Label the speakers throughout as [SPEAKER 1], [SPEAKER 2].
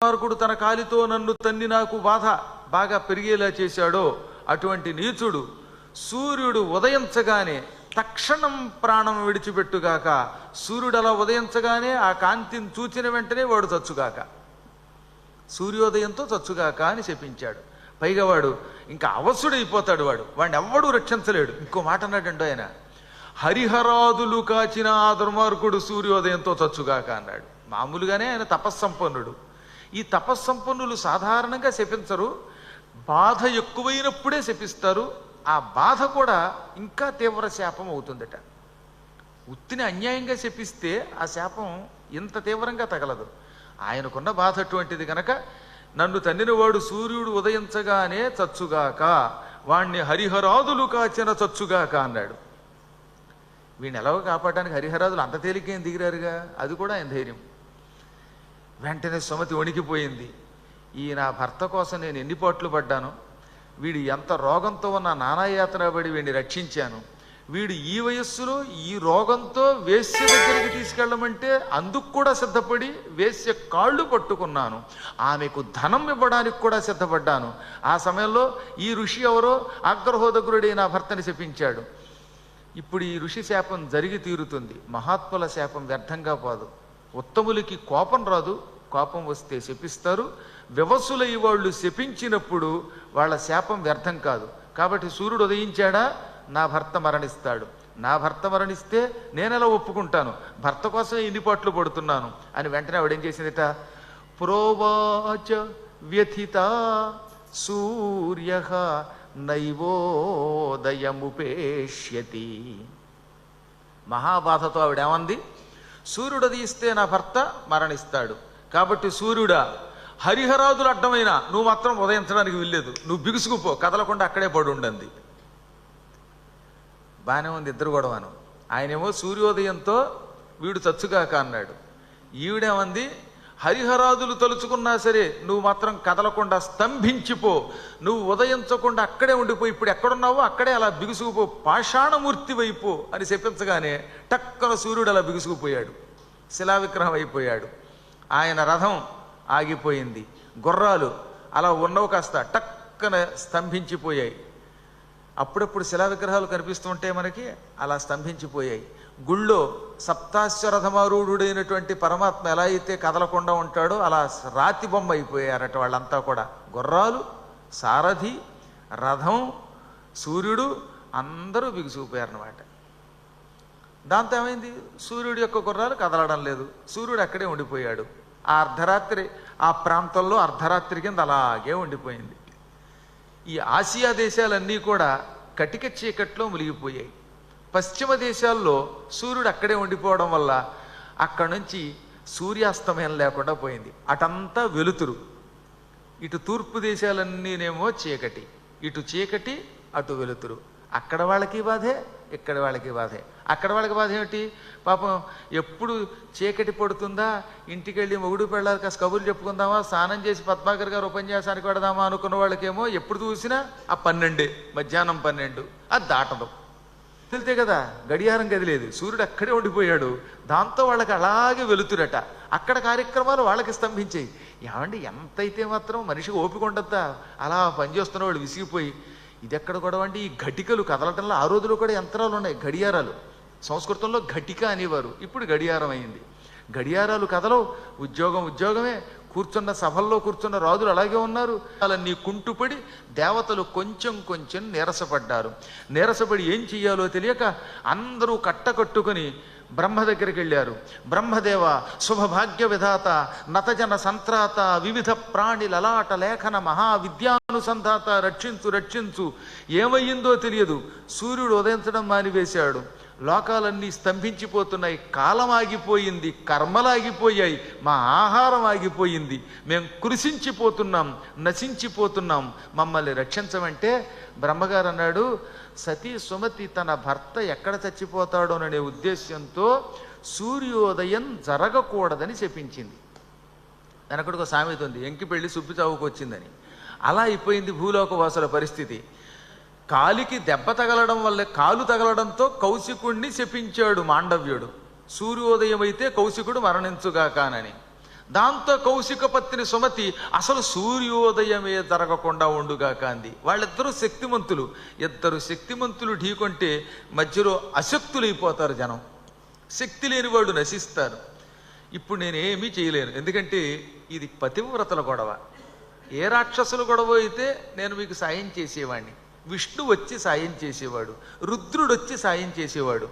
[SPEAKER 1] దుర్మార్గుడు తన కాలితో నన్ను తన్ని నాకు బాధ బాగా పెరిగేలా చేశాడో అటువంటి నీచుడు సూర్యుడు ఉదయించగానే తక్షణం ప్రాణం విడిచిపెట్టుగాక. సూర్యుడు అలా ఉదయించగానే ఆ కాంతిని చూచిన వెంటనే వాడు చచ్చుగాక, సూర్యోదయంతో చచ్చుగాక అని చెప్పించాడు. పైగా వాడు ఇంకా అవసుడైపోతాడు, వాడిని ఎవ్వడూ రక్షించలేడు. ఇంకో మాట అన్నాడండి ఆయన, హరిహరాదులు కాచిన ఆ దుర్మార్గుడు సూర్యోదయంతో చచ్చుగాక అన్నాడు. మామూలుగానే ఆయన తపస్సంపన్నుడు. ఈ తపస్సంపన్నులు సాధారణంగా శపించరు, బాధ ఎక్కువైనప్పుడే శపిస్తారు. ఆ బాధ కూడా ఇంకా తీవ్ర శాపం అవుతుందట. ఉత్తిని అన్యాయంగా శపిస్తే ఆ శాపం ఇంత తీవ్రంగా తగలదు. ఆయనకున్న బాధ అటువంటిది కనుక నన్ను తన్నినవాడు సూర్యుడు ఉదయించగానే చచ్చుగాక, వాణ్ణి హరిహరాదులు కాచిన చచ్చుగాక అన్నాడు. వీడిని ఎలాగో కాపాడడానికి హరిహరాదులు అంత తేలికేం దిగిరారుగా, అది కూడా ఆయన ధైర్యం. వెంటనే సుమతి వణికిపోయింది. ఈ నా భర్త కోసం నేను ఎన్ని పాట్లు పడ్డాను, వీడు ఎంత రోగంతో ఉన్న నానాయాతన పడి వీడిని రక్షించాను, వీడు ఈ వయస్సులో ఈ రోగంతో వేశ్య దగ్గరికి తీసుకెళ్ళమంటే అందుకు కూడా సిద్ధపడి వేశ్య కాళ్ళు పట్టుకున్నాను, ఆమెకు ధనం ఇవ్వడానికి కూడా సిద్ధపడ్డాను. ఆ సమయంలో ఈ ఋషి ఎవరో అగ్రహోదగ్రుడి నా భర్తని శపించాడు. ఇప్పుడు ఈ ఋషి శాపం జరిగి తీరుతుంది. మహాత్ముల శాపం వ్యర్థంగా పోదు. ఉత్తములకి కోపం రాదు, కోపం వస్తే శపిస్తారు. వివసులై వాళ్ళు శపించినప్పుడు వాళ్ళ శాపం వ్యర్థం కాదు. కాబట్టి సూర్యుడు ఉదయించాడా, నా భర్త మరణిస్తాడు. నా భర్త మరణిస్తే నేనెలా ఒప్పుకుంటాను, భర్త కోసమే ఇన్ని పాట్లు పడుతున్నాను అని వెంటనే ఆవిడేం చేసిందిట, ప్రోవాచ వ్యథిత సూర్య నైవోదయముపేష్యతి. మహాబాధతో ఆవిడేమంది, సూర్యుడు ఉదయిస్తే నా భర్త మరణిస్తాడు, కాబట్టి సూర్యుడా హరిహరాదులు అడ్డమైనా నువ్వు మాత్రం ఉదయించడానికి వీల్లేదు, నువ్వు బిగుసుకుపో, కదలకుండా అక్కడే పడి ఉండండి. బాగానే ఉంది ఇద్దరు గొడవను. ఆయనేమో సూర్యోదయంతో వీడు చచ్చుగాక అన్నాడు. ఈవిడేమంది, హరిహరాదులు తలుచుకున్నా సరే నువ్వు మాత్రం కదలకుండా స్తంభించిపో, నువ్వు ఉదయించకుండా అక్కడే ఉండిపో, ఇప్పుడు ఎక్కడున్నావో అక్కడే అలా బిగుసుకుపో, పాషాణమూర్తి వైపు అని చెప్పించగానే టక్కన సూర్యుడు అలా బిగుసుకుపోయాడు, శిలావిగ్రహం అయిపోయాడు. ఆయన రథం ఆగిపోయింది, గుర్రాలు అలా ఉన్నవి కాస్త టక్కన స్తంభించిపోయాయి. అప్పుడప్పుడు శిలా విగ్రహాలు కనిపిస్తుంటే మనకి అలా స్తంభించిపోయాయి. గుళ్ళో సప్తాశ్వరథమారూఢుడైనటువంటి పరమాత్మ ఎలా అయితే కదలకుండా ఉంటాడో అలా రాతి బొమ్మ అయిపోయారట వాళ్ళంతా కూడా. గుర్రాలు, సారథి, రథం, సూర్యుడు అందరూ బిగుసుకుపోయారన్నమాట. దాంతో ఏమైంది, సూర్యుడి యొక్క గుర్రాలు కదలడం లేదు, సూర్యుడు అక్కడే ఉండిపోయాడు. ఆ అర్ధరాత్రి ఆ ప్రాంతంలో అర్ధరాత్రి కింద అలాగే ఉండిపోయింది. ఈ ఆసియా దేశాలన్నీ కూడా కటిక చీకట్లో మునిగిపోయాయి. పశ్చిమ దేశాల్లో సూర్యుడు అక్కడే ఉండిపోవడం వల్ల అక్కడి నుంచి సూర్యాస్తమయం లేకుండా పోయింది. అటంతా వెలుతురు. ఇటు తూర్పు దేశాలన్నీనేమో చీకటి, ఇటు చీకటి అటు వెలుతురు. అక్కడ వాళ్ళకి బాధే, ఇక్కడ వాళ్ళకి బాధే. అక్కడ వాళ్ళకి బాధ ఏమిటి, పాపం ఎప్పుడు చీకటి పడుతుందా ఇంటికి వెళ్ళి మొగుడు పెళ్ళాలి కాస్త కబుర్లు చెప్పుకుందామా, స్నానం చేసి పద్మాకర్ గారు ఉపన్యాసానికి పెడదామా అనుకున్న వాళ్ళకేమో ఎప్పుడు చూసినా ఆ 12 మధ్యాహ్నం 12 అది దాటదు. తెలితే కదా గడియారం కదిలేదు, సూర్యుడు అక్కడే ఉండిపోయాడు. దాంతో వాళ్ళకి అలాగే వెలుతురట. అక్కడ కార్యక్రమాలు వాళ్ళకి స్తంభించాయి. ఏమండి ఎంతైతే మాత్రం మనిషికి ఓపిక ఉండద్దా, అలా పనిచేస్తున్న వాళ్ళు విసిగిపోయి ఇది ఎక్కడ గొడవ అండి, ఈ ఘటికలు కదలటంలో ఆ రోజులో కూడా యంత్రాలు ఉన్నాయి, గడియారాలు. సంస్కృతంలో ఘటిక అనేవారు, ఇప్పుడు గడియారం అయింది. గడియారాలు కదలవు, ఉద్యోగమే. కూర్చున్న సభల్లో కూర్చున్న రాజులు అలాగే ఉన్నారు. అలాన్నీ కుంటుపడి దేవతలు కొంచెం కొంచెం నీరసపడ్డారు. నీరసపడి ఏం చెయ్యాలో తెలియక అందరూ కట్టకట్టుకుని బ్రహ్మ దగ్గరికి వెళ్ళారు. బ్రహ్మదేవ శుభభాగ్య విధాత నతజన సంత్రాత వివిధ ప్రాణి లలాట లేఖన మహావిద్యానుసంధాత రక్షించు రక్షించు. ఏమయ్యిందో తెలియదు, సూర్యుడు ఉదయించడం మానివేశాడు, లోకాలన్నీ స్తంభించిపోతున్నాయి, కాలం ఆగిపోయింది, కర్మలాగిపోయాయి, మా ఆహారం ఆగిపోయింది, మేము కృషించిపోతున్నాం, నశించిపోతున్నాం, మమ్మల్ని రక్షించమంటే బ్రహ్మగారు అన్నాడు, సతీ సుమతి తన భర్త ఎక్కడ చచ్చిపోతాడోననే ఉద్దేశ్యంతో సూర్యోదయం జరగకూడదని చెప్పించింది. వెనకడికి సామెత ఉంది, ఎంకి పెళ్లి సుబ్బి చావుకు వచ్చిందని. అలా అయిపోయింది భూలోక వాసుల పరిస్థితి. కాలికి దెబ్బ తగలడం వల్ల, కాలు తగలడంతో కౌశికుణ్ణి శపించాడు మాండవ్యుడు. సూర్యోదయం అయితే కౌశికుడు మరణించుగాకానని. దాంతో కౌశిక పత్ని సుమతి అసలు సూర్యోదయమే జరగకుండా ఉండుగాక అంది. వాళ్ళిద్దరూ శక్తిమంతులు. ఇద్దరు శక్తిమంతులు ఢీకొంటే మధ్యలో అశక్తులైపోతారు జనం. శక్తి లేని వాళ్ళు నశిస్తారు. ఇప్పుడు నేనేమీ చేయలేను, ఎందుకంటే ఇది పతివ్రతల గొడవ. ఏ రాక్షసుల గొడవ అయితే నేను మీకు సాయం చేసేవాడిని. విష్ణు వచ్చి సాయం చేసేవాడు, రుద్రుడు వచ్చి సాయం చేసేవాడు.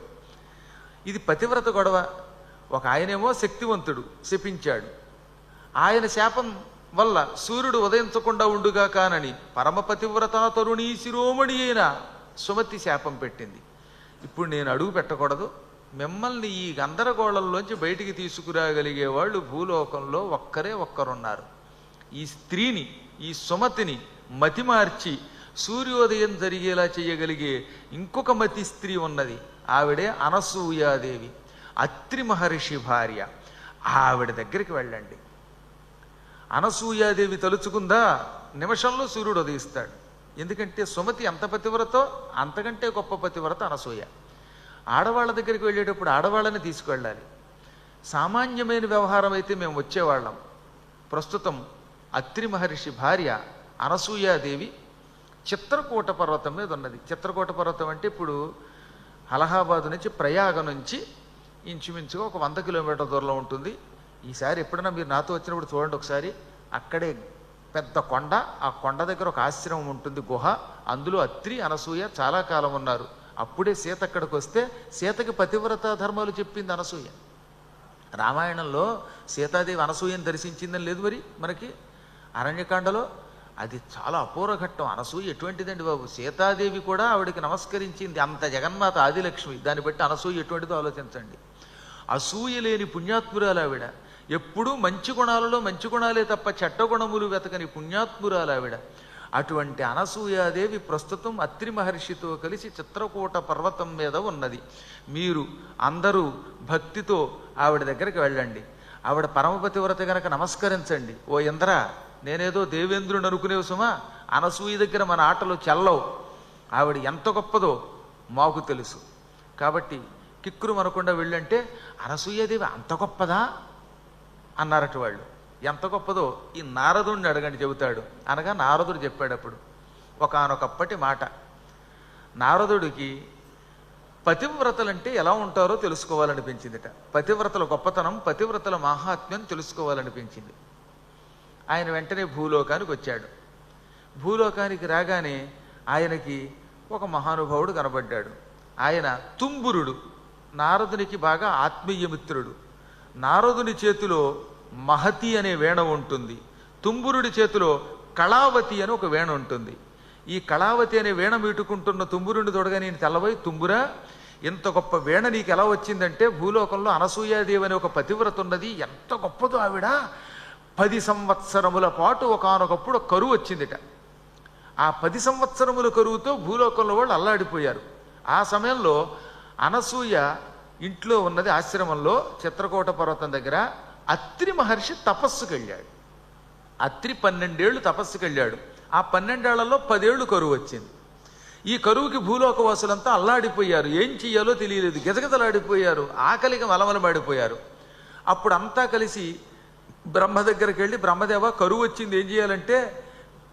[SPEAKER 1] ఇది పతివ్రత గొడవ. ఒక ఆయనేమో శక్తివంతుడు, శపించాడు. ఆయన శాపం వల్ల సూర్యుడు ఉదయించకుండా ఉండుగా కానని పరమపతివ్రత తరుణీ శిరోమణి అయిన సుమతి శాపం పెట్టింది. ఇప్పుడు నేను అడుగు పెట్టకూడదు. మిమ్మల్ని ఈ గందరగోళంలోంచి బయటికి తీసుకురాగలిగే వాళ్ళు భూలోకంలో ఒక్కరున్నారు. ఈ స్త్రీని, ఈ సుమతిని మతిమార్చి సూర్యోదయం జరిగేలా చేయగలిగే ఇంకొక మతి స్త్రీ ఉన్నది. ఆవిడే అనసూయాదేవి, అత్రి మహర్షి భార్య. ఆవిడ దగ్గరికి వెళ్ళండి. అనసూయాదేవి తలుచుకుందా నిమిషంలో సూర్యుడు ఉదయిస్తాడు. ఎందుకంటే సుమతి ఎంత పతివ్రతో అంతకంటే గొప్ప పతివ్రత అనసూయ. ఆడవాళ్ళ దగ్గరికి వెళ్ళేటప్పుడు ఆడవాళ్ళని తీసుకువెళ్ళాలి. సామాన్యమైన వ్యవహారం అయితే మేము వచ్చేవాళ్ళం. ప్రస్తుతం అత్రి మహర్షి భార్య అనసూయాదేవి చిత్రకూట పర్వతం మీద ఉన్నది. చిత్రకూట పర్వతం అంటే ఇప్పుడు అలహాబాద్ నుంచి ప్రయాగ నుంచి ఇంచుమించుగా ఒక 100 కిలోమీటర్ల దూరంలో ఉంటుంది. ఈసారి ఎప్పుడైనా మీరు నాతో వచ్చినప్పుడు చూడండి ఒకసారి. అక్కడే పెద్ద కొండ, ఆ కొండ దగ్గర ఒక ఆశ్రమం ఉంటుంది, గుహ. అందులో అత్రి అనసూయ చాలా కాలం ఉన్నారు. అప్పుడే సీత అక్కడికి వస్తే సీతకి పతివ్రత ధర్మాలు చెప్పింది అనసూయ. రామాయణంలో సీతాదేవి అనసూయని దర్శించిందని లేదు మరి మనకి అరణ్యకాండలో. అది చాలా అపూర్వ ఘట్టం. అనసూయ ఎటువంటిదండి బాబు. సీతాదేవి కూడా ఆవిడికి నమస్కరించింది. అంత జగన్మాత ఆదిలక్ష్మి. దాన్ని బట్టి అనసూయ ఎటువంటిదో ఆలోచించండి. అసూయ లేని పుణ్యాత్మురాలు ఆవిడ. ఎప్పుడూ మంచి గుణాలలో మంచి గుణాలే తప్ప చెడ్డ గుణములు వెతకని పుణ్యాత్మురాలు ఆవిడ. అటువంటి అనసూయాదేవి ప్రస్తుతం అత్రి మహర్షితో కలిసి చిత్రకూట పర్వతం మీద ఉన్నది. మీరు అందరూ భక్తితో ఆవిడ దగ్గరికి వెళ్ళండి. ఆవిడ పరమపతివ్రత గనక నమస్కరించండి. ఓ ఇంద్ర, నేనేదో దేవేంద్రుని అనుకునేవు సుమా, అనసూయ దగ్గర మన ఆటలు చెల్లవు. ఆవిడ ఎంత గొప్పదో మాకు తెలుసు. కాబట్టి కిక్కురు మనకుండా వెళ్ళంటే అనసూయాదేవి అంత గొప్పదా అన్నారట వాళ్ళు. ఎంత గొప్పదో ఈ నారదుడిని అడగండి చెబుతాడు అనగా నారదుడు చెప్పాడప్పుడు ఒకానొకప్పటి మాట. నారదుడికి పతివ్రతలంటే ఎలా ఉంటారో తెలుసుకోవాలనిపించిందిట. పతివ్రతల గొప్పతనం, పతివ్రతల మాహాత్మ్యం తెలుసుకోవాలనిపించింది. ఆయన వెంటనే భూలోకానికి వచ్చాడు. భూలోకానికి రాగానే ఆయనకి ఒక మహానుభావుడు కనబడ్డాడు. ఆయన తుంబురుడు, నారదునికి బాగా ఆత్మీయమిత్రుడు. నారదుని చేతిలో మహతి అనే వేణ ఉంటుంది. తుంబురుడి చేతిలో కళావతి అని ఒక వేణ ఉంటుంది. ఈ కళావతి అనే వేణ మీటుకుంటున్న తుంబురుడిని తోడగా నేను తెల్లబోయి, తుంబురా, ఇంత గొప్ప వేణ నీకు ఎలా వచ్చిందంటే భూలోకంలో అనసూయాదేవి అనే ఒక పతివ్రత ఉన్నది, ఎంత గొప్పదో ఆవిడ. 10 సంవత్సరముల పాటు ఒకానొకప్పుడు కరువు వచ్చిందిట. ఆ 10 సంవత్సరముల కరువుతో భూలోకంలో వాళ్ళు అల్లాడిపోయారు. ఆ సమయంలో అనసూయ ఇంట్లో ఉన్నది ఆశ్రమంలో చిత్రకూట పర్వతం దగ్గర. అత్రి మహర్షి తపస్సుకు వెళ్ళాడు. అత్రి 12 ఏళ్ళు తపస్సుకు వెళ్ళాడు. ఆ 12 ఏళ్లలో 10 ఏళ్ళు కరువు వచ్చింది. ఈ కరువుకి భూలోకవాసులంతా అల్లాడిపోయారు. ఏం చెయ్యాలో తెలియలేదు, గిజగిజలాడిపోయారు, ఆకలికి మలమలమాడిపోయారు. అప్పుడు అంతా కలిసి బ్రహ్మ దగ్గరికి వెళ్ళి, బ్రహ్మదేవ కరువు వచ్చింది, ఏం చేయాలంటే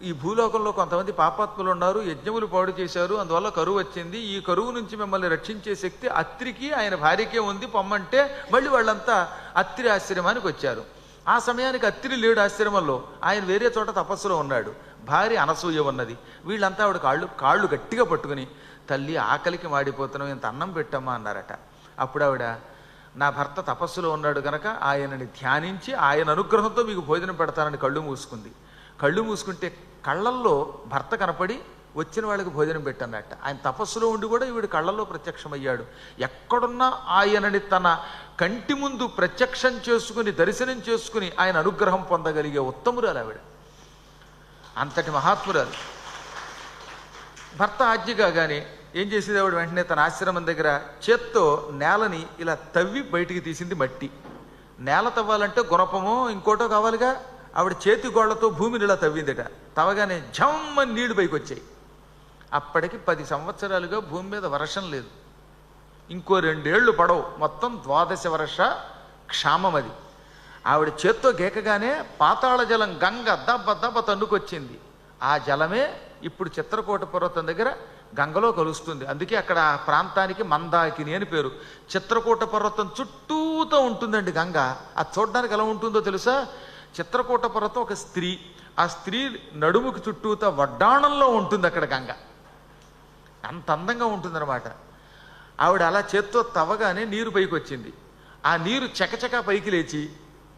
[SPEAKER 1] ఈ భూలోకంలో కొంతమంది పాపాత్ములు ఉన్నారు, యజ్ఞములు పాడు చేశారు, అందువల్ల కరువు వచ్చింది. ఈ కరువు నుంచి మిమ్మల్ని రక్షించే శక్తి అత్రికి ఆయన భార్యకే ఉంది, పొమ్మంటే మళ్ళీ వాళ్ళంతా అత్రి ఆశ్రమానికి వచ్చారు. ఆ సమయానికి అత్రి లేడు ఆశ్రమంలో, ఆయన వేరే చోట తపస్సులో ఉన్నాడు. భార్య అనసూయ ఉన్నది. వీళ్ళంతా ఆవిడ కాళ్ళు గట్టిగా పట్టుకుని, తల్లి ఆకలికి మాడిపోతున్నాం, ఇంత అన్నం పెట్టమ్మా అన్నారట. అప్పుడు ఆవిడ, నా భర్త తపస్సులో ఉన్నాడు కనుక ఆయనని ధ్యానించి ఆయన అనుగ్రహంతో మీకు భోజనం పెడతానని కళ్ళు మూసుకుంది. కళ్ళు మూసుకుంటే కళ్ళల్లో భర్త కనపడి వచ్చిన వాళ్ళకి భోజనం పెట్టన్నట్ట. ఆయన తపస్సులో ఉండి కూడా ఈవిడ కళ్ళల్లో ప్రత్యక్షమయ్యాడు. ఎక్కడున్నా ఆయనని తన కంటి ముందు ప్రత్యక్షం చేసుకుని దర్శనం చేసుకుని ఆయన అనుగ్రహం పొందగలిగే ఉత్తమురాలు ఆవిడ. అంతటి మహాత్మురాలు. భర్త ఆజ్ఞ కాగానే ఏం చేసేది ఆవిడ, వెంటనే తన ఆశ్రమం దగ్గర చేత్తో నేలని ఇలా తవ్వి బయటికి తీసింది. మట్టి నేల తవ్వాలంటే గుణపమో ఇంకోటో కావాలిగా. ఆవిడ చేతి గోళ్లతో భూమిని ఇలా తవ్విందట. తవ్వగానే జమ్మని నీళ్లు పైకి వచ్చాయి. అప్పటికి 10 సంవత్సరాలుగా భూమి మీద వర్షం లేదు. ఇంకో 2 ఏళ్లు పడవు, మొత్తం 12 వర్ష క్షామం అది. ఆవిడ చేత్తో గీకగానే పాతాళ జలం గంగ దబ్బ దబ్బ తన్నుకొచ్చింది. ఆ జలమే ఇప్పుడు చిత్రకూట పర్వతం దగ్గర గంగలో కలుస్తుంది. అందుకే అక్కడ ఆ ప్రాంతానికి మందాకిని అని పేరు. చిత్రకూట పర్వతం చుట్టూతో ఉంటుందండి గంగ. అది చూడడానికి ఎలా ఉంటుందో తెలుసా? చిత్రకూట పర్వతం ఒక స్త్రీ, ఆ స్త్రీ నడుముకి చుట్టూతో వడ్డాణంలో ఉంటుంది అక్కడ గంగ. అంత అందంగా ఉంటుందన్నమాట. ఆవిడ అలా చేత్తో తవ్వగానే నీరు పైకి వచ్చింది. ఆ నీరు చకచక పైకి లేచి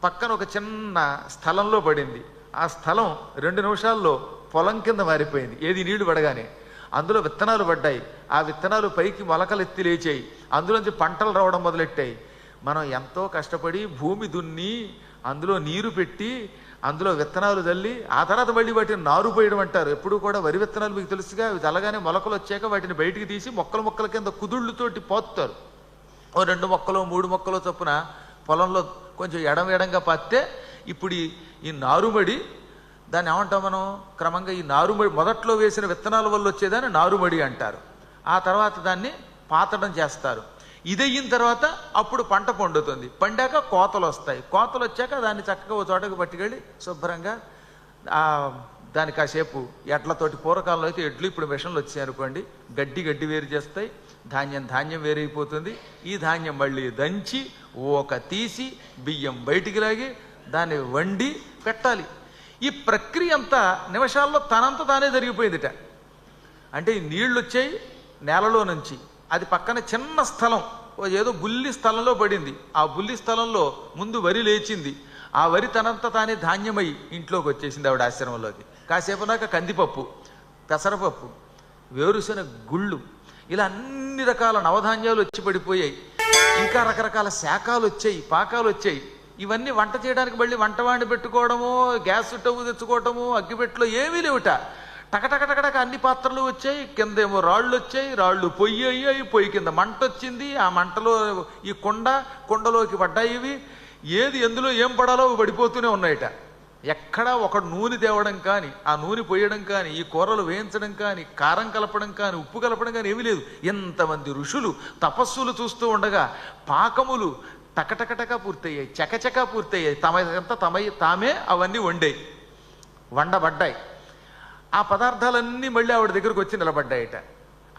[SPEAKER 1] పక్కన ఒక చిన్న స్థలంలో పడింది. ఆ స్థలం 2 నిమిషాల్లో పొలం కింద మారిపోయింది. ఏది నీళ్లు పడగానే అందులో విత్తనాలు పడ్డాయి. ఆ విత్తనాలు పైకి మొలకలెత్తి లేచాయి. అందులోంచి పంటలు రావడం మొదలెట్టాయి. మనం ఎంతో కష్టపడి భూమి దున్ని అందులో నీరు పెట్టి అందులో విత్తనాలు చల్లి ఆ తర్వాత మళ్ళీ వాటిని నారు పోయడం అంటారు. ఎప్పుడు కూడా వరి విత్తనాలు మీకు తెలుసుగా, అవి చల్లగానే మొలకలు వచ్చాక వాటిని బయటికి తీసి మొక్కల కింద కుదుళ్ళతోటి పోస్తారు. ఓ 2 మొక్కలు 3 మొక్కలు చొప్పున పొలంలో కొంచెం ఎడంగా పాతే ఇప్పుడు ఈ నారుమడి, దాన్ని ఏమంటాం మనం క్రమంగా, ఈ నారుమడి మొదట్లో వేసిన విత్తనాల వల్ల వచ్చేదాన్ని నారుమడి అంటారు. ఆ తర్వాత దాన్ని పాతడం చేస్తారు. ఇదయిన తర్వాత అప్పుడు పంట పండుతుంది. పండాక కోతలు వస్తాయి. కోతలు వచ్చాక దాన్ని చక్కగా ఓ చోటకు పట్టుకెళ్ళి శుభ్రంగా దాని కాసేపు ఎడ్లతోటి, పూర్వకాలంలో అయితే ఎడ్లు, ఇప్పుడు మిషన్లు వచ్చాయి అనుకోండి, గడ్డి వేరు చేస్తాయి, ధాన్యం వేరైపోతుంది. ఈ ధాన్యం మళ్ళీ దంచి ఓక తీసి బియ్యం బయటికి లాగి దాన్ని వండి పెట్టాలి. ఈ ప్రక్రియ అంతా నిమిషాల్లో తనంత తానే జరిగిపోయిందిట. అంటే ఈ నీళ్లు వచ్చాయి నేలలో నుంచి, అది పక్కన చిన్న స్థలం, ఏదో బుల్లి స్థలంలో పడింది. ఆ బుల్లి స్థలంలో ముందు వరి లేచింది. ఆ వరి తనంత తానే ధాన్యమై ఇంట్లోకి వచ్చేసింది ఆవిడ ఆశ్రమంలోకి. కాసేపు నాక కందిపప్పు, పెసరపప్పు, వేరుశెనగ గుళ్ళు, ఇలా అన్ని రకాల నవధాన్యాలు వచ్చి పడిపోయాయి. ఇంకా రకరకాల శాఖలు వచ్చాయి, పాకాలు వచ్చాయి. ఇవన్నీ వంట చేయడానికి మళ్ళీ వంటవాణి పెట్టుకోవడము, గ్యాస్ స్టవ్ తెచ్చుకోవటము, అగ్గిపెట్టలో ఏమీ లేవుట. టకటకటకటక అన్ని పాత్రలు వచ్చాయి. కిందేమో రాళ్ళు వచ్చాయి, రాళ్ళు పొయ్యి అయ్యాయి, పొయ్యి కింద మంట వచ్చింది. ఆ మంటలో ఈ కుండలోకి పడ్డాయి. ఇవి ఏది ఎందులో ఏం పడాలో పడిపోతూనే ఉన్నాయట. ఎక్కడా ఒక నూనె తేవడం కానీ, ఆ నూనె పోయడం కానీ, ఈ కూరలు వేయించడం కానీ, కారం కలపడం కానీ, ఉప్పు కలపడం కానీ ఏమీ లేదు. ఎంతమంది ఋషులు తపస్సులు చూస్తూ ఉండగా పాకములు టకటకటక పూర్తయ్యాయి, చకచక పూర్తయ్యాయి. తామే అవన్నీ వండబడ్డాయి. ఆ పదార్థాలన్నీ మళ్ళీ ఆవిడ దగ్గరకు వచ్చి నిలబడ్డాయట.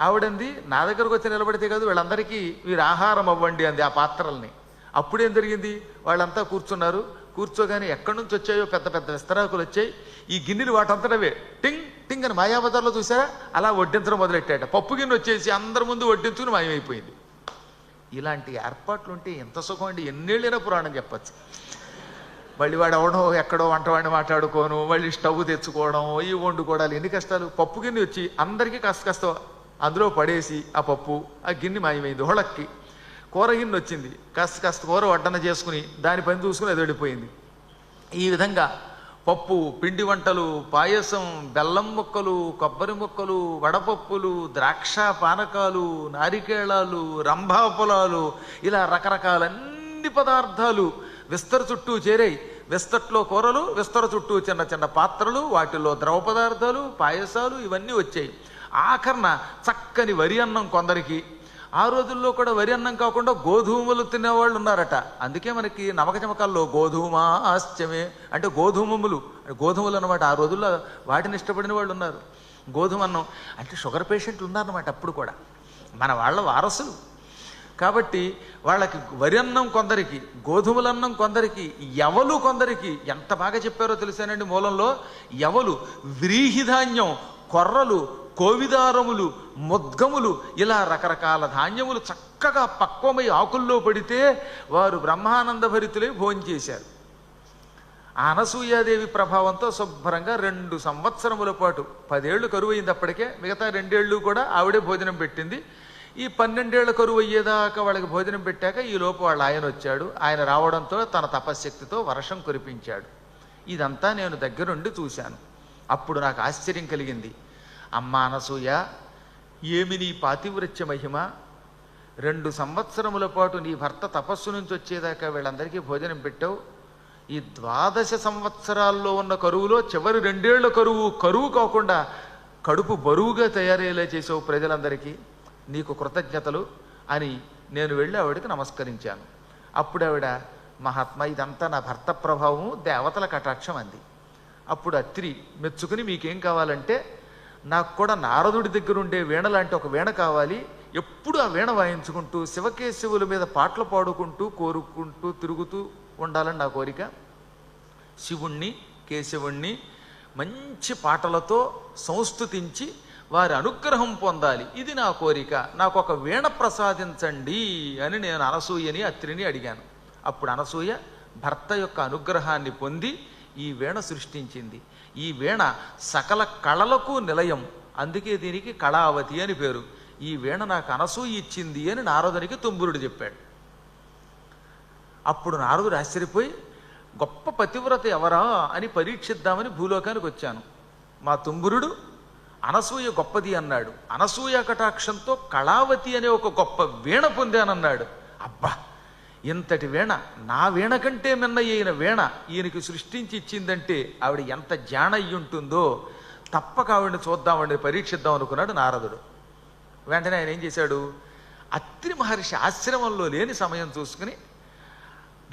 [SPEAKER 1] ఆవిడంది, నా దగ్గరకు వచ్చి నిలబడితే కాదు, వీళ్ళందరికీ వీరు ఆహారం అవ్వండి అంది ఆ పాత్రల్ని. అప్పుడేం జరిగింది? వాళ్ళంతా కూర్చున్నారు. కూర్చోగానే ఎక్కడి నుంచి వచ్చాయో పెద్ద పెద్ద విస్తరాకులు వచ్చాయి. ఈ గిన్నెలు వాటంతటవే టింగ్ టింగ్ అని మాయాబజార్లో చూసారా, అలా వడ్డించడం మొదలెట్టాట. పప్పు గిన్నె వచ్చేసి అందరి ముందు వడ్డించుకుని మాయమైపోయింది. ఇలాంటి ఏర్పాట్లు ఉంటే ఎంత సుఖం అండి! ఎన్నేళ్ళైనా పురాణం చెప్పచ్చు. మళ్ళీ వాడు అవడం ఎక్కడో వంటవాడిని మాట్లాడుకోను, మళ్ళీ స్టవ్ తెచ్చుకోవడం, ఇవి వండుకోవడాలు, ఎన్ని కష్టాలు. పప్పు గిన్నె వచ్చి అందరికీ కాస్త అందులో పడేసి ఆ పప్పు, ఆ గిన్నె మాయమైంది. హోళక్కి కూర గిన్నె వచ్చింది, కాస్త కూర వడ్డన చేసుకుని దాని పని చూసుకుని అది వెళ్ళిపోయింది. ఈ విధంగా పప్పు, పిండి వంటలు, పాయసం, బెల్లం ముక్కలు, కొబ్బరి ముక్కలు, వడపప్పులు, ద్రాక్ష పానకాలు, నారికేళాలు, రంభా పొలాలు, ఇలా రకరకాల అన్ని పదార్థాలు విస్తర చుట్టూ చేరాయి. విస్తట్లో కూరలు, విస్తర చుట్టూ చిన్న చిన్న పాత్రలు, వాటిల్లో ద్రవ పదార్థాలు, పాయసాలు ఇవన్నీ వచ్చాయి. ఆఖరణ చక్కని వరి అన్నం కొందరికి. ఆ రోజుల్లో కూడా వరి అన్నం కాకుండా గోధుమలు తినేవాళ్ళు ఉన్నారట. అందుకే మనకి నమక చమకాల్లో గోధుమాశ్చమే అంటే గోధుమలు అన్నమాట. ఆ రోజుల్లో వాటిని ఇష్టపడిన వాళ్ళు ఉన్నారు. గోధుమ అన్నం అంటే షుగర్ పేషెంట్లు ఉన్నారన్నమాట అప్పుడు కూడా, మన వాళ్ళ వారసులు. కాబట్టి వాళ్ళకి వరి అన్నం కొందరికి, గోధుమలన్నం కొందరికి, యవలు కొందరికి. ఎంత బాగా చెప్పారో తెలిసానండి మూలంలో. యవలు, వ్రీహిధాన్యం, కొర్రలు, కోవిదారములు, ముద్గములు, ఇలా రకరకాల ధాన్యములు చక్కగా పక్వమై ఆకుల్లో పడితే వారు బ్రహ్మానంద భరితులై భోంచేశారు. ఆ అనసూయాదేవి ప్రభావంతో శుభ్రంగా 2 సంవత్సరముల పాటు, 10 ఏళ్ళు కరువు అయింది అప్పటికే. మిగతా 2 ఏళ్ళు కూడా ఆవిడే భోజనం పెట్టింది. ఈ 12 ఏళ్ల కరువు అయ్యేదాకా వాళ్ళకి భోజనం పెట్టాక ఈ లోపు ఆయన వచ్చాడు. ఆయన రావడంతో తన తపశ్శక్తితో వర్షం కురిపించాడు. ఇదంతా నేను దగ్గరుండి చూశాను. అప్పుడు నాకు ఆశ్చర్యం కలిగింది. అమ్మా అనసూయ, ఏమి నీ పాతివ్రత్య మహిమ! 2 సంవత్సరముల పాటు నీ భర్త తపస్సు నుంచి వచ్చేదాకా వీళ్ళందరికీ భోజనం పెట్టావు. ఈ 12 సంవత్సరాల్లో ఉన్న కరువులో చివరి 2 ఏళ్ల కరువు కాకుండా కడుపు బరువుగా తయారయ్యేలా చేసావు ప్రజలందరికీ. నీకు కృతజ్ఞతలు అని నేను వెళ్ళి ఆవిడకి నమస్కరించాను. అప్పుడు ఆవిడ, మహాత్మా ఇదంతా నా భర్త ప్రభావం, దేవతల కటాక్షం అంది. అప్పుడు అత్రి మెచ్చుకుని మీకేం కావాలంటే నాకు కూడా నారదుడి దగ్గర ఉండే వీణ లాంటి ఒక వీణ కావాలి, ఎప్పుడు ఆ వీణ వాయించుకుంటూ శివకేశవుల మీద పాటలు పాడుకుంటూ కోరుకుంటూ తిరుగుతూ ఉండాలని నా కోరిక. శివుణ్ణి కేశవుణ్ణి మంచి పాటలతో సంస్తుతించి వారి అనుగ్రహం పొందాలి, ఇది నా కోరిక, నాకు ఒక వీణ ప్రసాదించండి అని నేను అనసూయని అత్రిని అడిగాను. అప్పుడు అనసూయ భర్త యొక్క అనుగ్రహాన్ని పొంది ఈ వీణ సృష్టించింది. ఈ వీణ సకల కళలకు నిలయం, అందుకే దీనికి కళావతి అని పేరు. ఈ వీణ నాకు అనసూయ ఇచ్చింది అని నారదునికి తుంబురుడు చెప్పాడు. అప్పుడు నారదుడు ఆశ్చర్యపోయి గొప్ప పతివ్రత ఎవరా అని పరీక్షిద్దామని భూలోకానికి వచ్చాను. మా తుంబురుడు అనసూయ గొప్పది అన్నాడు. అనసూయ కటాక్షంతో కళావతి అనే ఒక గొప్ప వీణ పొందానన్నాడు. అబ్బా, ఇంతటి వీణ, నా వీణ కంటే మిన్నయ్యైన వీణ ఈయనకి సృష్టించి ఇచ్చిందంటే ఆవిడ ఎంత జాణ అయ్యుంటుందో, తప్పక ఆవిడని చూద్దామండి, పరీక్షిద్దాం అనుకున్నాడు నారదుడు. వెంటనే ఆయన ఏం చేశాడు, అత్రి మహర్షి ఆశ్రమంలో లేని సమయం చూసుకుని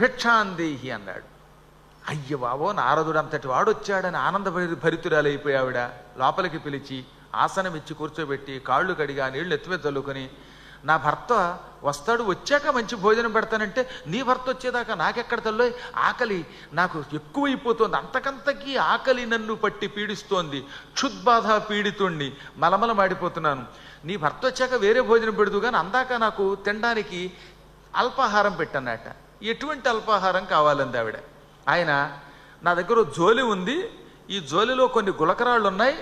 [SPEAKER 1] భిక్షాందేహి అన్నాడు. అయ్య బాబో, నారదుడు అంతటి వాడొచ్చాడని ఆనంద భరితురాలైపోయి ఆవిడ లోపలికి పిలిచి ఆసనం ఇచ్చి కూర్చోబెట్టి కాళ్ళు కడిగా నీళ్లు ఎత్తిమే చల్లుకొని, నా భర్త వస్తాడు, వచ్చాక మంచి భోజనం పెడతానంటే నీ భర్త వచ్చేదాకా నాకెక్కడ తల్లో, ఆకలి నాకు ఎక్కువైపోతోంది, అంతకంతకీ ఆకలి నన్ను పట్టి పీడిస్తోంది, క్షుద్బాధ పీడితుణ్ణి, మలమల మాడిపోతున్నాను, నీ భర్త వచ్చాక వేరే భోజనం పెడదు కానీ అందాక నాకు తినడానికి అల్పాహారం పెట్టన్నట. ఎటువంటి అల్పాహారం కావాలంది ఆవిడ. ఆయన నా దగ్గర జోలి ఉంది, ఈ జోలిలో కొన్ని గులకరాళ్ళు ఉన్నాయి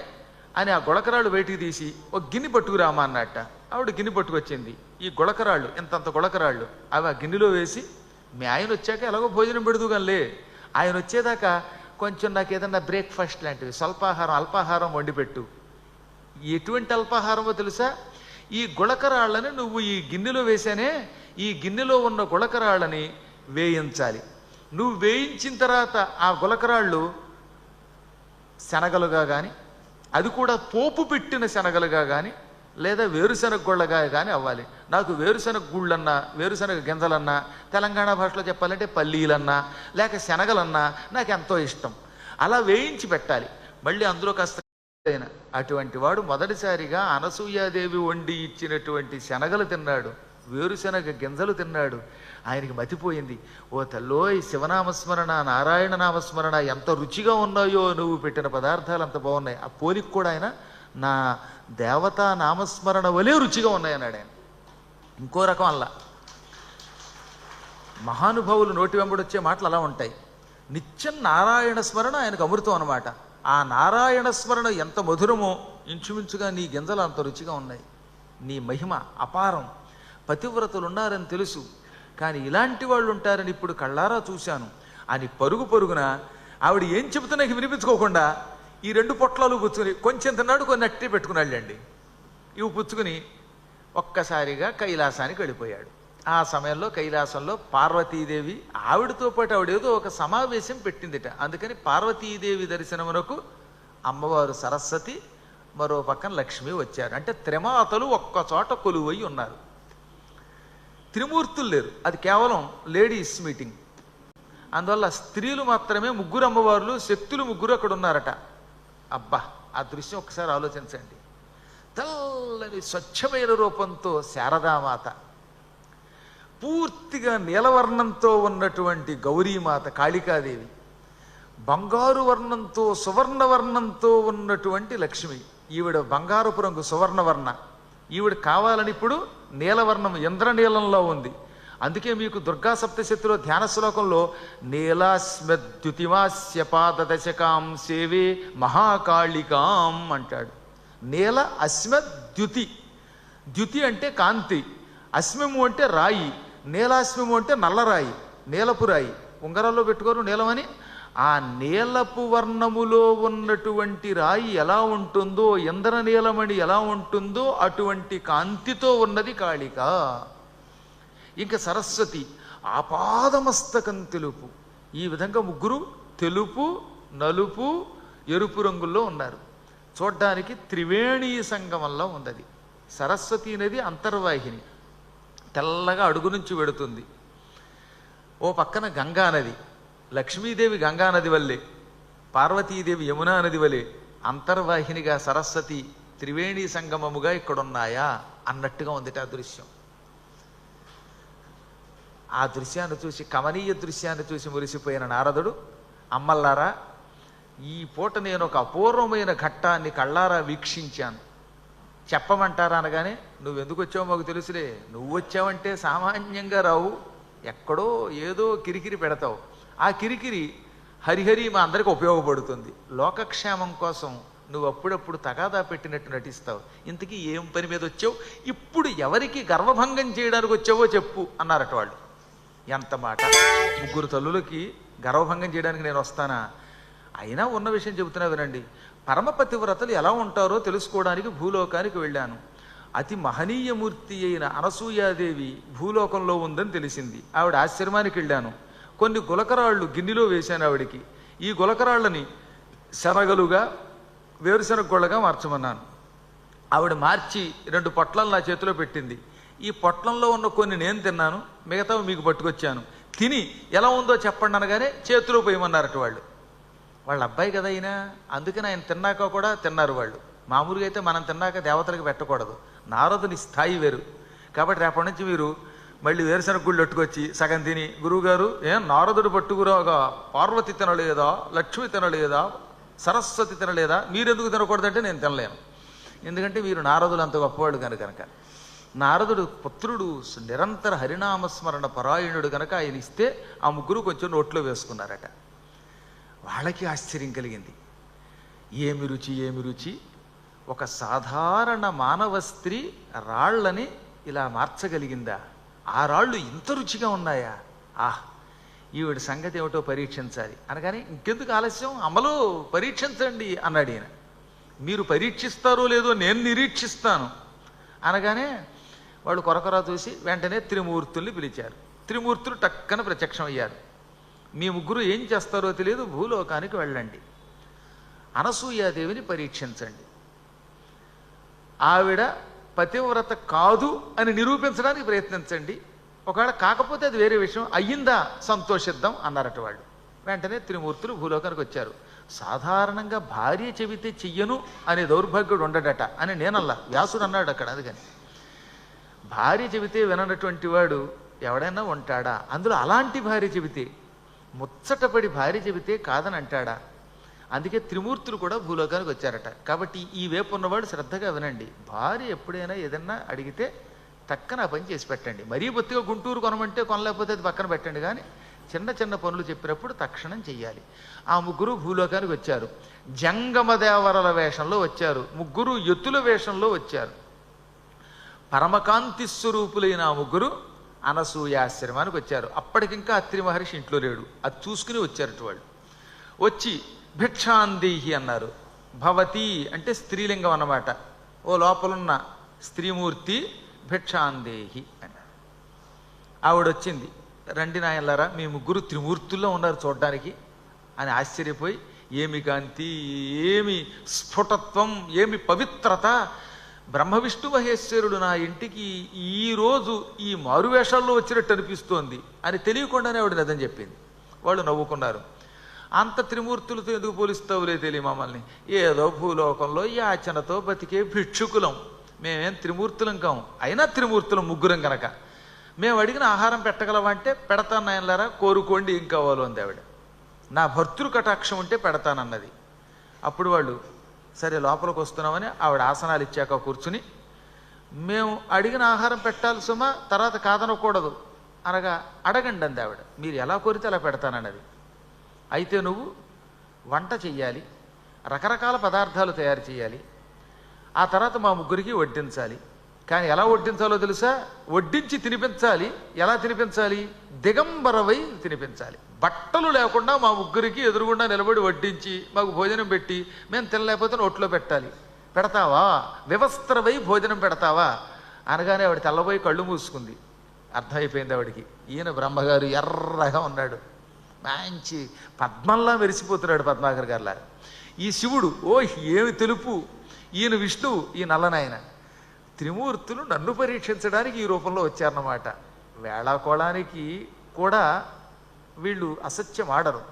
[SPEAKER 1] అని ఆ గులకరాళ్ళు బయటికి తీసి ఒక గిన్నె పట్టుకురామా అన్నట్ట. ఆవిడ గిన్నె పట్టుకొచ్చింది. ఈ గులకరాళ్ళు ఇంతంత గులకరాళ్ళు అవి ఆ గిన్నెలో వేసి, మీ ఆయన వచ్చాక ఎలాగో భోజనం పెడుదుగానిలే, ఆయన వచ్చేదాకా కొంచెం నాకు ఏదన్నా బ్రేక్ఫాస్ట్ లాంటివి స్వల్పాహారం అల్పాహారం వండిపెట్టు. ఎటువంటి అల్పాహారమో తెలుసా, ఈ గులకరాళ్ళని నువ్వు ఈ గిన్నెలో వేసానే, ఈ గిన్నెలో ఉన్న గులకరాళ్ళని వేయించాలి. నువ్వు వేయించిన తర్వాత ఆ గులకరాళ్ళు శనగలుగా కానీ, అది కూడా పోపు పెట్టిన శనగలుగా కానీ, లేదా వేరుశనగ గుళ్ళగా కానీ అవ్వాలి. నాకు వేరుశనగ గుళ్ళన్నా వేరుశనగ గింజలన్నా, తెలంగాణ భాషలో చెప్పాలంటే పల్లీలన్నా లేక శనగలన్నా నాకు ఎంతో ఇష్టం. అలా వేయించి పెట్టాలి. మళ్ళీ అందులో కాస్త అటువంటి వాడు మొదటిసారిగా అనసూయాదేవి వండి ఇచ్చినటువంటి శనగలు తిన్నాడు, వేరుశనగ గింజలు తిన్నాడు. ఆయనకి మతిపోయింది. ఓ తల్లోయ్, శివనామస్మరణ నారాయణ నామస్మరణ ఎంత రుచిగా ఉన్నాయో, నువ్వు పెట్టిన పదార్థాలు అంత బాగున్నాయి. ఆ పోలిక కూడా ఆయన నా దేవతా నామస్మరణ వలే రుచిగా ఉన్నాయన్నాడు ఆయన. ఇంకో రకం అలా మహానుభావులు నోటి వెంబడొచ్చే మాటలు అలా ఉంటాయి. నిత్యం నారాయణ స్మరణ ఆయనకు అమృతం అనమాట. ఆ నారాయణ స్మరణ ఎంత మధురమో, ఇంచుమించుగా నీ గింజలు అంత రుచిగా ఉన్నాయి. నీ మహిమ అపారం. పతివ్రతలు ఉన్నారని తెలుసు, కానీ ఇలాంటి వాళ్ళు ఉంటారని ఇప్పుడు కళ్ళారా చూశాను అని పరుగున ఆవిడ ఏం చెబుతున్నా వినిపించుకోకుండా ఈ 2 పొట్లాలు పుచ్చుకుని కొంచెం తిన్నాడు, కొన్ని అట్టే పెట్టుకున్నాళ్ళండి. ఇవి పుచ్చుకుని ఒక్కసారిగా కైలాసానికి వెళ్ళిపోయాడు. ఆ సమయంలో కైలాసంలో పార్వతీదేవి, ఆవిడతో పాటు ఆవిడేదో ఒక సమావేశం పెట్టిందిట. అందుకని పార్వతీదేవి దర్శనమునకు అమ్మవారు సరస్వతి, మరో పక్కన లక్ష్మి వచ్చారు. అంటే త్రిమాతలు ఒక్క చోట కొలువై ఉన్నారు. త్రిమూర్తులు లేరు, అది కేవలం లేడీస్ మీటింగ్. అందువల్ల స్త్రీలు మాత్రమే 3 అమ్మవార్లు, శక్తులు 3 అక్కడ ఉన్నారట. అబ్బా, ఆ దృశ్యం ఒకసారి ఆలోచించండి. తెల్లని స్వచ్ఛమైన రూపంతో శారదామాత, పూర్తిగా నీలవర్ణంతో ఉన్నటువంటి గౌరీమాత కాళికాదేవి, బంగారు వర్ణంతో సువర్ణవర్ణంతో ఉన్నటువంటి లక్ష్మి, ఈవిడ బంగారపు రంగు సువర్ణవర్ణ, ఈవిడ కావాలని ఇప్పుడు నీలవర్ణం ఇంద్రనీలంలో ఉంది. అందుకే మీకు దుర్గా సప్తశతిలో ధ్యాన శ్లోకంలో నీలాస్మద్యుతిమాస్య పాదదశకాం సేవే మహాకాళికాం అంటాడు. నీల అస్మద్యుతి, ద్యుతి అంటే కాంతి, అస్మిము అంటే రాయి, నీలాస్మిము అంటే నల్లరాయి, నీలపు రాయి. ఉంగరాల్లో పెట్టుకోరు నీలమని. ఆ నీలపు వర్ణములో ఉన్నటువంటి రాయి ఎలా ఉంటుందో, ఇంద్రనీలమణి ఎలా ఉంటుందో అటువంటి కాంతితో ఉన్నది కాళిక. ఇంకా సరస్వతి ఆపాదమస్తకం తెలుపు. ఈ విధంగా 3 తెలుపు, నలుపు, ఎరుపు రంగుల్లో ఉన్నారు. చూడ్డానికి త్రివేణీ సంగమంలో ఉన్నది. సరస్వతి నది అంతర్వాహిని, తెల్లగా అడుగు నుంచి వెడుతుంది. ఓ పక్కన గంగా నది, లక్ష్మీదేవి గంగా నది వల్లే, పార్వతీదేవి యమునా నది వలె అంతర్వాహినిగా సరస్వతి త్రివేణి సంగమముగా ఇక్కడున్నాయా అన్నట్టుగా ఉందిట ఆ దృశ్యం. ఆ దృశ్యాన్ని చూసి, కమనీయ దృశ్యాన్ని చూసి మురిసిపోయిన నారదుడు, అమ్మల్లారా, ఈ పూట నేను ఒక అపూర్వమైన ఘట్టాన్ని కళ్ళారా వీక్షించాను, చెప్పమంటారా అనగానే, నువ్వెందుకు వచ్చావో మాకు తెలుసులే, నువ్వు వచ్చావంటే సామాన్యంగా రావు, ఎక్కడో ఏదో కిరికిరి పెడతావు, ఆ కిరికిరి హరిహరి మా అందరికి ఉపయోగపడుతుంది, లోకక్షేమం కోసం నువ్వు అప్పుడప్పుడు తగాదా పెట్టినట్టు నటిస్తావు, ఇంతకీ ఏం పని మీద వచ్చావు, ఇప్పుడు ఎవరికి గర్వభంగం చేయడానికి వచ్చావో చెప్పు అన్నారట వాళ్ళు. ఎంత మాట! ముగ్గురు తల్లులకి గర్వభంగం చేయడానికి నేను వస్తానా? అయినా ఉన్న విషయం చెబుతున్నా వినండి. పరమపతివ్రతలు ఎలా ఉంటారో తెలుసుకోవడానికి భూలోకానికి వెళ్ళాను. అతి మహనీయమూర్తి అయిన అనసూయాదేవి భూలోకంలో ఉందని తెలిసింది. ఆవిడ ఆశ్రమానికి వెళ్ళాను. కొన్ని గులకరాళ్ళు గిన్నెలో వేశాను ఆవిడికి. ఈ గులకరాళ్ళని శనగలుగా, వేరుశనగ గొళ్ళగా మార్చమన్నాను. ఆవిడ మార్చి 2 పొట్లాలు నా చేతిలో పెట్టింది. ఈ పొట్లంలో ఉన్న కొన్ని నేను తిన్నాను, మిగతావి మీకు పట్టుకొచ్చాను, తిని ఎలా ఉందో చెప్పండి అనగానే చేతిలో పోయమన్నారట వాళ్ళు. వాళ్ళ అబ్బాయి కదా అయినా, అందుకని ఆయన తిన్నాక కూడా తిన్నారు వాళ్ళు. మామూలుగా అయితే మనం తిన్నాక దేవతలకు పెట్టకూడదు, నారదుని స్థాయి వేరు. కాబట్టి రేపటి నుంచి మీరు మళ్ళీ వేరుశనగ గుళ్ళు పెట్టుకొచ్చి సగం తిని, గురువుగారు ఏం నారదుడు పట్టుకురాగా పార్వతి తినలేదా, లక్ష్మి తినలేదా, సరస్వతి తినలేదా, మీరెందుకు తినకూడదంటే నేను తినలేను, ఎందుకంటే మీరు నారదులు అంత గొప్పవాళ్ళు కనుక. నారదుడు పుత్రుడు నిరంతర హరినామస్మరణ పరాయణుడు కనుక ఆయన ఇస్తే ఆ ముగ్గురు కొంచెం నోట్లో వేసుకున్నారట. వాళ్ళకి ఆశ్చర్యం కలిగింది. ఏమి రుచి, ఏమి రుచి! ఒక సాధారణ మానవ స్త్రీ రాళ్లని ఇలా మార్చగలిగిందా? ఆ రాళ్ళు ఇంత రుచిగా ఉన్నాయా? ఈవిడ సంగతి ఏమిటో పరీక్షించాలి అనగానే, ఇంకెందుకు ఆలస్యం, అమలు పరీక్షించండి అన్నాడు ఈయన. మీరు పరీక్షిస్తారో లేదో నేను నిరీక్షిస్తాను అనగానే వాళ్ళు కొరకొరా చూసి వెంటనే త్రిమూర్తుల్ని పిలిచారు. త్రిమూర్తులు టక్కన ప్రత్యక్షమయ్యారు. మీ ముగ్గురు ఏం చేస్తారో తెలియదు, భూలోకానికి వెళ్ళండి, అనసూయాదేవిని పరీక్షించండి, ఆవిడ పతివ్రత కాదు అని నిరూపించడానికి ప్రయత్నించండి, ఒకవేళ కాకపోతే అది వేరే విషయం, అయ్యిందా సంతోషిద్దాం అన్నారట వాళ్ళు. వెంటనే త్రిమూర్తులు భూలోకానికి వచ్చారు. సాధారణంగా భార్య చెబితే చెయ్యను అనే దౌర్భాగ్యుడు ఉండడట అని నేనల్లా, వ్యాసుడు అన్నాడు అక్కడ. అందుకని భార్య చెబితే విననటువంటి వాడు ఎవడైనా ఉంటాడా? అందులో అలాంటి భార్య చెబితే, ముచ్చటపడి భార్య చెబితే కాదని అంటాడా? అందుకే త్రిమూర్తులు కూడా భూలోకానికి వచ్చారట. కాబట్టి ఈ వైపు ఉన్నవాడు శ్రద్ధగా వినండి. భార్య ఎప్పుడైనా ఏదన్నా అడిగితే టక్కన ఆ పని చేసి పెట్టండి. మరీ బొత్తిగా గుంటూరు కొనమంటే కొనలేకపోతే అది పక్కన పెట్టండి, కానీ చిన్న చిన్న పనులు చెప్పినప్పుడు తక్షణం చెయ్యాలి. ఆ ముగ్గురు భూలోకానికి వచ్చారు. జంగమదేవరల వేషంలో వచ్చారు. ముగ్గురు ఎత్తుల వేషంలో వచ్చారు. పరమకాంతి స్వరూపులైన ఆ ముగ్గురు అనసూయాశ్రమానికి వచ్చారు. అప్పటికింకా అత్రి మహర్షి ఇంట్లో లేడు. అది చూసుకుని వచ్చారట వాళ్ళు. వచ్చి భిక్షాందేహి అన్నారు. భవతి అంటే స్త్రీలింగం అన్నమాట. ఓ లోపలున్న స్త్రీమూర్తి భిక్షాందేహి అని. ఆవిడొచ్చింది. రండి నాయనలారా, మీ ముగ్గురు త్రిమూర్తుల్లో ఉన్నారు చూడ్డానికి అని ఆశ్చర్యపోయి, ఏమి కాంతి, ఏమి స్ఫుటత్వం, ఏమి పవిత్రత! బ్రహ్మ విష్ణు మహేశ్వరుడు నా ఇంటికి ఈరోజు ఈ మారువేషాల్లో వచ్చినట్టు అనిపిస్తోంది అని తెలియకుండానే ఆవిడ నిజం చెప్పింది. వాళ్ళు నవ్వుకున్నారు. అంత త్రిమూర్తులతో ఎందుకు పోలిస్తావులే తెలియ మమ్మల్ని, ఏదో భూలోకంలో యాచనతో బతికే భిక్షుకులం, మేమేం త్రిమూర్తులం కాము, అయినా త్రిమూర్తులం ముగ్గురం కనుక మేము అడిగిన ఆహారం పెట్టగలవంటే పెడతాను నాయనలారా, కోరుకోండి ఏం కావాలో అంది ఆవిడ. నా భర్తృ కటాక్షం ఉంటే పెడతానన్నది. అప్పుడు వాళ్ళు సరే లోపలికి వస్తున్నామని ఆవిడ ఆసనాలు ఇచ్చాక కూర్చుని, మేము అడిగిన ఆహారం పెట్టాలి సుమా, తర్వాత కాదనకూడదు అనగా, అడగండి అంది ఆవిడ, మీరు ఎలా కోరితే అలా పెడతానన్నది. అయితే నువ్వు వంట చెయ్యాలి, రకరకాల పదార్థాలు తయారు చేయాలి, ఆ తర్వాత మా ముగ్గురికి వడ్డించాలి. కానీ ఎలా వడ్డించాలో తెలుసా? వడ్డించి తినిపించాలి. ఎలా తినిపించాలి? దిగంబరవై తినిపించాలి. బట్టలు లేకుండా మా ముగ్గురికి ఎదురుగుండా నిలబడి వడ్డించి మాకు భోజనం పెట్టి మేము తినలేకపోతే నోట్లో పెట్టాలి. పెడతావా? వివస్త్రవై భోజనం పెడతావా అనగానే ఆవిడ తెల్లబోయి కళ్ళు మూసుకుంది. అర్థమైపోయింది ఆవిడికి, ఈయన బ్రహ్మగారు ఎర్రగా ఉన్నాడు, మంచి పద్మంలా మెరిసిపోతున్నాడు పద్మాకర్ గారిలాగా. ఈ శివుడు ఏమి తెలుపు, ఈయన విష్ణువు, ఈ నల్లనాయన. త్రిమూర్తులు నన్ను పరీక్షించడానికి ఈ రూపంలో వచ్చారన్నమాట. వేళాకోళానికి కూడా వీళ్ళు అసత్యం ఆడరు.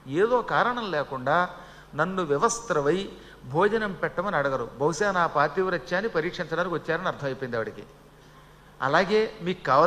[SPEAKER 1] ఏదో కారణం లేకుండా నన్ను వివస్త్రవై భోజనం పెట్టమని అడగరు. బహుశా నా పాతివ్రత్యాన్ని పరీక్షించడానికి వచ్చారని అర్థమైపోయింది ఆవిడికి. అలాగే మీకు కావాలి